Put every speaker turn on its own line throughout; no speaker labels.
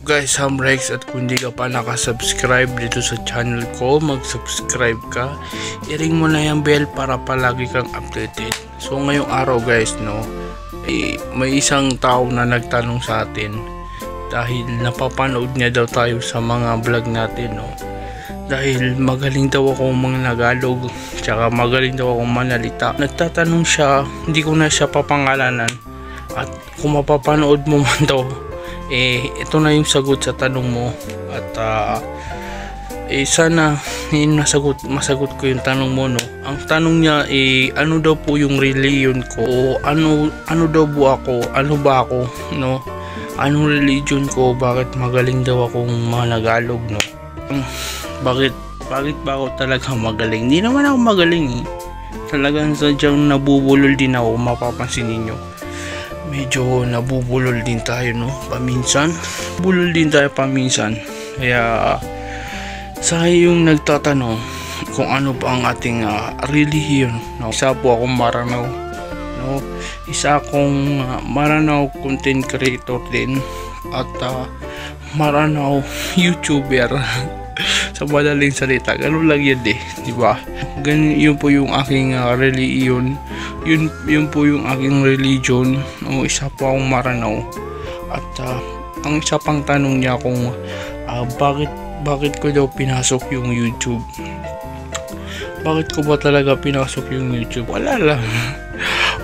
Guys, I'm Rex at kung di ka pa nakasubscribe dito sa channel ko, mag-subscribe ka. I-ring mo na yung bell para palagi kang updated. So ngayong araw guys, may isang tao na nagtanong sa atin dahil napapanood niya daw tayo sa mga vlog natin, dahil magaling daw ako Tagalog, tsaka magaling daw ako manalita. Nagtatanong siya, hindi ko na siya papangalanan, at kung mapapanood mo man daw, ito na yung sagot sa tanong mo. At sana masagot ko yung tanong mo, Ang tanong niya ano daw po yung religion ko, o ano daw po ako, ano ba ako, anong religion ko, bakit magaling daw akong Tagalog, bakit ba ako talaga magaling? Hindi naman ako magaling, talagang sadyang nabubulol din ako, mapapansin ninyo. Medyo nabubulol din tayo, paminsan. Bulol din tayo paminsan. Kaya sa yung nagtatanong kung ano ba ang ating religion, isa po akong Maranao, isa akong Maranao content creator din, at Maranao YouTuber. Sa madaling salita, ganun lang yan, di ba? Yun po yung aking religion. Yun po yung aking religion. Isa po akong Maranao. At ang isa pang tanong niya kung bakit ko daw pinasok yung YouTube. Bakit ko ba talaga pinasok yung YouTube? Wala lang.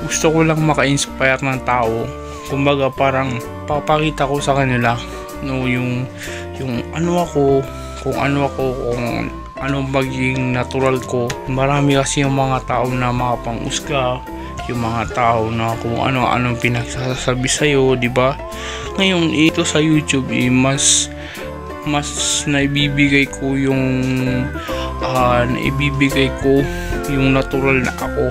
Gusto ko lang maka-inspire ng tao. Kumbaga parang papakita ko sa kanila yung ano ako, kung ano maging natural ko. Marami kasi yung mga tao na mga pang-usga, yung mga tao na kung ano-anong pinagsasabi sa'yo, diba? Ngayon ito sa YouTube, mas naibibigay ko yung natural na ako,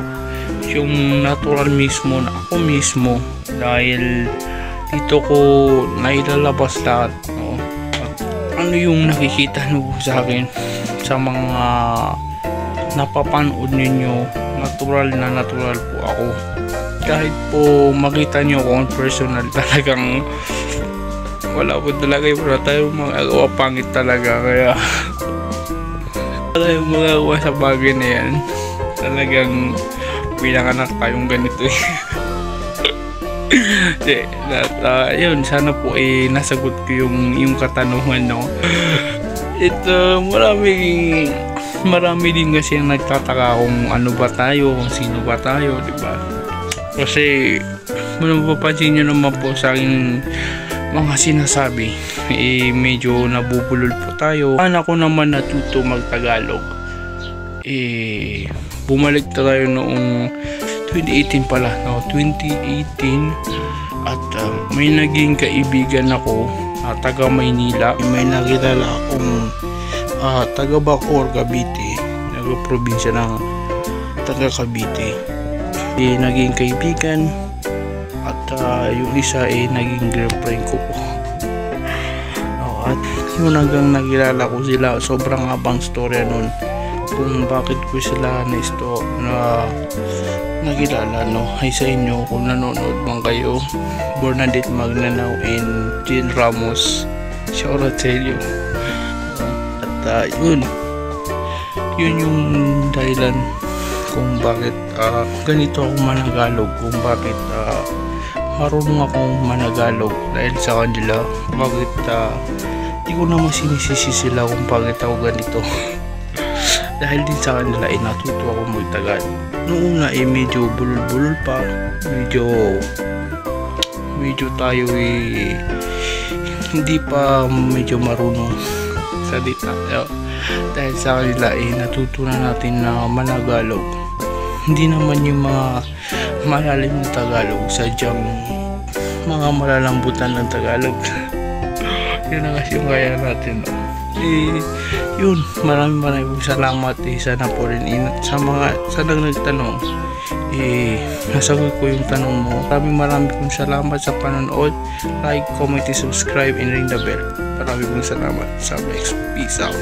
yung natural mismo na ako mismo, dahil dito ko nailalabas lahat, ano yung nakikita nyo sa akin, sa mga napapanood ninyo. Natural po ako. Kahit po makita nyo kung personal, talagang wala po talaga, wala tayong magagawa, pangit talaga. Kaya wala tayong magagawa sa bagay na yan. Talagang pinanganak tayong ganito. Yun, sana po nasagot ko yung katanungan, Ito, marami din kasi ang nagtataka kung ano ba tayo, kung sino ba tayo, diba? Kasi mapapansin nyo naman po sa aking mga sinasabi, medyo nabubulol po tayo. Ako naman natuto mag-Tagalog. Bumalik tayo noong 2018 pala, 2018, at may naging kaibigan ako taga Maynila. May nakilala akong taga Bacoor, Cavite, probinsya ng taga Cavite. Naging kaibigan, at yung isa naging girlfriend ko po. At yun, hanggang nakilala ko sila. Sobrang habang storya nun kung bakit ko sila nakilala, Ay sa inyo, kung nanonood man kayo, Bernadette Magnanao and Jill Ramos, shout out sa inyo. At yun yung dahilan kung bakit ganito ako Managalog, kung bakit marunong akong Managalog, dahil sa kanila. Bakit di ko naman sinisisi sila kung bakit ako ganito. Dahil din sa kanila natuto ako mag-Tagalog. Noong una medyo bulol-bulol pa, medyo tayo hindi pa medyo marunong salita. Dahil sa kanila natutunan natin na Managalog. Hindi naman yung mga malalim ng Tagalog, sadyang mga malalambutan ng Tagalog. Yun na kasi yung kaya natin, yun, maraming salamat. Sana po rin sa nagtanong, nasagot ko yung tanong mo. Maraming pong salamat sa panonood. Like, comment, subscribe, and ring the bell. Maraming salamat. Sa next, peace out.